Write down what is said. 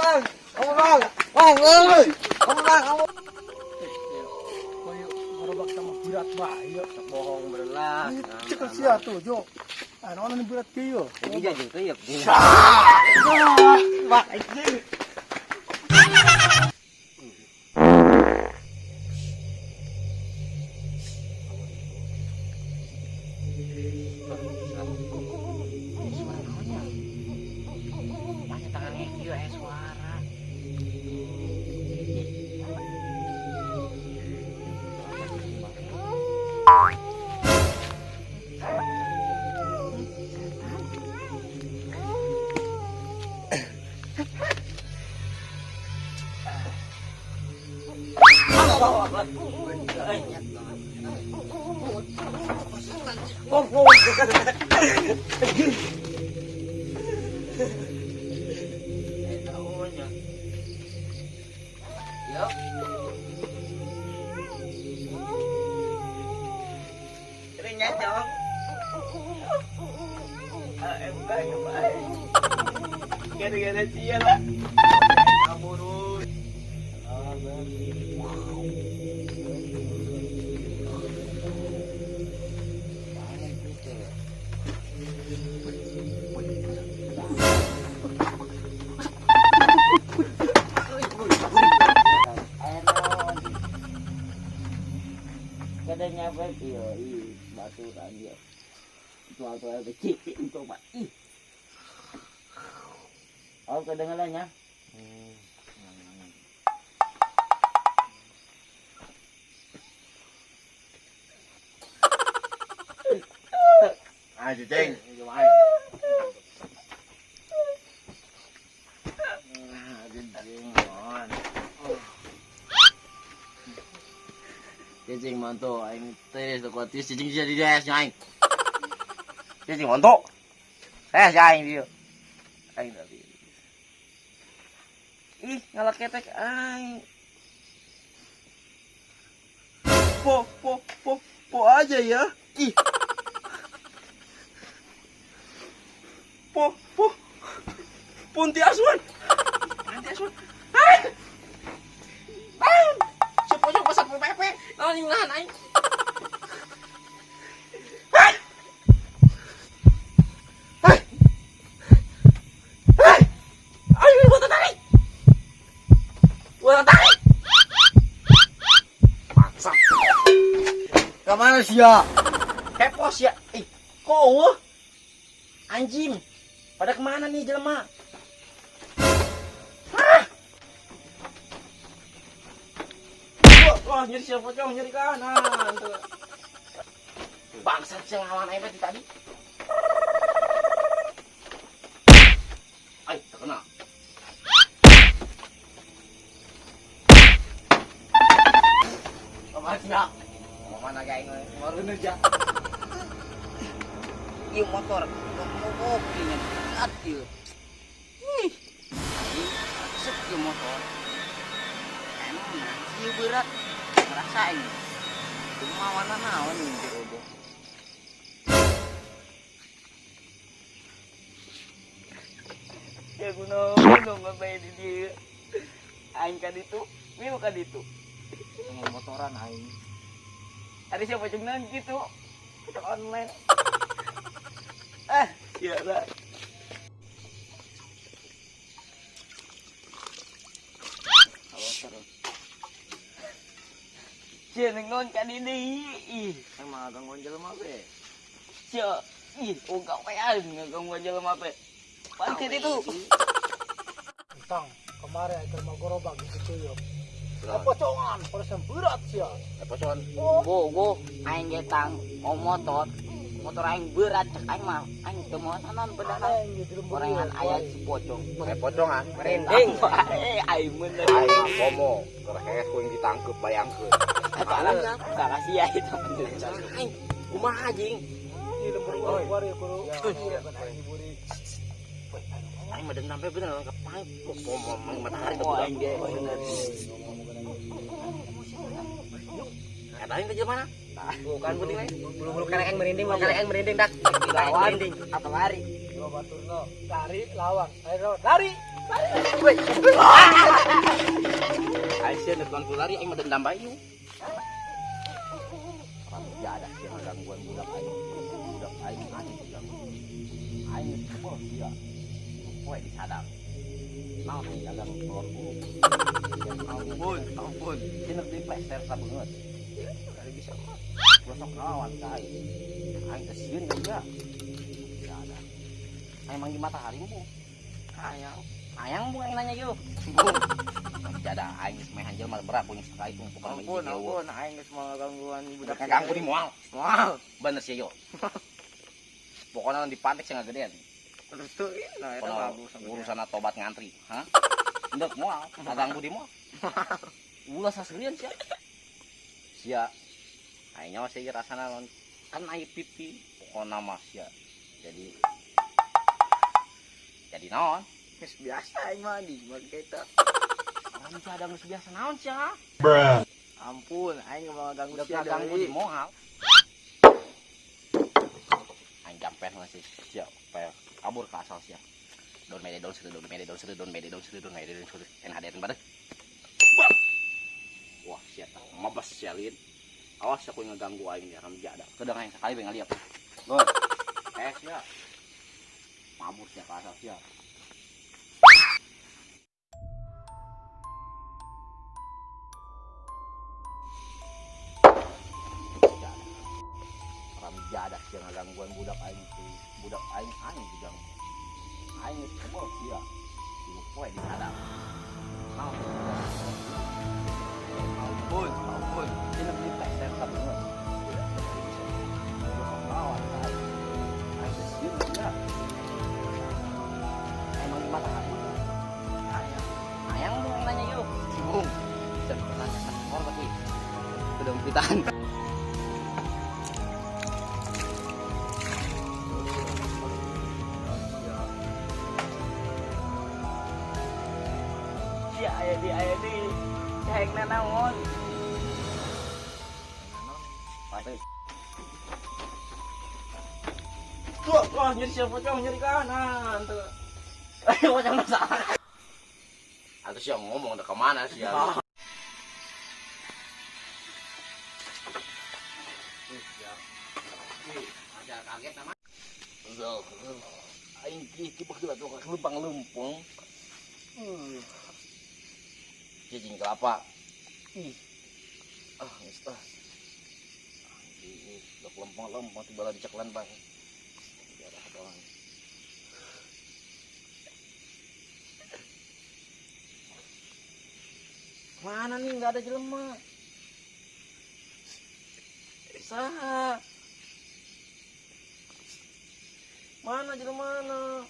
bang. Kamu bang. Bang, euy. Kamu bang, kamu. Koyo ngarobak sama berat bahaya. Bohong berelah. Cek sia tuh, Jo. Anu anu berat kieu. Ini jadi tuh ya. Bak anjing. Banyak tangannya kieu suara. Gara-gara dia lah. Aburun. Kadangnya baik iya, batu aja. Soal-soal kecil untuk Pak. Oh, kedengarannya. Ai ceng. Cicing mantu aing teh kuat cicing jadi des aing. Cicing mantu. Aing dia. Aing tadi. Ih, ngalak ketek aing. Po aja ya. Ih. Punti asuhan. Nanti asun. Hai. Bang. Sepojok pasar pepe. Naon ngahan aing. Hai. Hai. Hai. Ayo gua tarik. Gua tarik. Maksa. Kemana sih ya? Hepos ya. Ih, kok anjing. Pada kemana nih jelema? Wah, nyeri siapa pocong, nyeri kanan tuh. Bangsat sih ngelawan aing tadi. Ay, terkena. Kemana? Mana kayak ini? Baru aja. Iya motor, kopinya berat dia. Ih, sep ya motor. Emang iya berat, ngerasain. Cuma warna naon ini bodoh. Ya gunung ngapain di dia. Aing kan itu, ini bukan itu. Motoran aing. Ada siapa jenengan gitu? Kita online. Ya lah. Jenengan kan ini. Ih, Emang gangguan jelema be. cia. Ih, enggak pean ngeganggu jelema pe. Pancet itu. Tang, kemarin aing mau gorobak gitu yo. Pocongan, persen berat sih ya. Eposon. Go, aing getang mau motor aing berat cek aing mah aing teu moal naon beneran gorengan aya si pocong Pocong ah. merinding aing bener Aing komo, kerhes kuing ditangkep bayangkeun. salah sia itu aing kumaha anjing Ini lemur wari kudu. Aing mah dendam sampai bener ke paling mau matahari oh aing ge bener Kata aing ke mana? bukan penting lain Bulu-bulu karek merinding dak. lawan apa lari Dua baturno, dari lawan. Ayo dari. Ay siya nagkuhan ko lari ay madandam bayo. Parang ada siya gangguan budak ay. Budak ay ani bilang. Ay ko siya. Poe disadap. Mau nih dagang keluarga. Ampun. Sini di plester sa banget. Kali bisa mah. Gosok lawan kai. Ay kasihan juga. Ya ada. Ay manggi matahari bu. Ayang bu yang nanya yuk. Bu. Jada aing geus main anjeun mah berat punya sekali tumpukan Ampun, aing geus mau gangguan budak ganggu di moal. Bener sih yo. Pokoknya di pantek sih ngagedean. Terus tuh, nah itu bagus. Urusan tobat ngantri, hah? Ndek moal, ganggu di moal. Ulah saserian sia. Sia. Aingnya masih rasana kan aya pipi pokona mah sia. Jadi naon? Geus biasa aing mah di kita. Orang ada geus biasa naon sia? Ampun, aing mau ganggu Udah sia ganggu di deui. moal. Aing jampen masih sia, supaya kabur ke asal sia. Don mede don seru en hadeun bareng. Wah, sia tah mabas sia lin. Awas aku ngeganggu aing ya ramja ada. Kedang aing sekali bae ngaliap. Gol. Sia. Mabur sia ke asal sia. Ramja ada sia ngagangguan budak aing tuh. Budak aing diganggu. Aing geus kebol sia. Ibu poe disadap. Mau. Ampun. Ini beli plester sa banget. Lawan kai. Aing kesian dia. Emang di matahari. Ayang bu yang nanya yuk. Cibung. Bisa bertanya sama orang tapi udah pitahan. Aya di cek naon. Pasti. Wah, nyeri siapa cong nyeri kanan tuh. Ayo macam masalah. Atau sih ngomong udah kemana sih ya? Ada kaget nama. Aing kieu bageula tuh ka lempang lempeng. Cicing kelapa. Geus tah. Dok lempeng-lempeng tiba di ceklan bae. Biara doang. Mana nih nggak ada jelema? Saha? Mana jelema mana?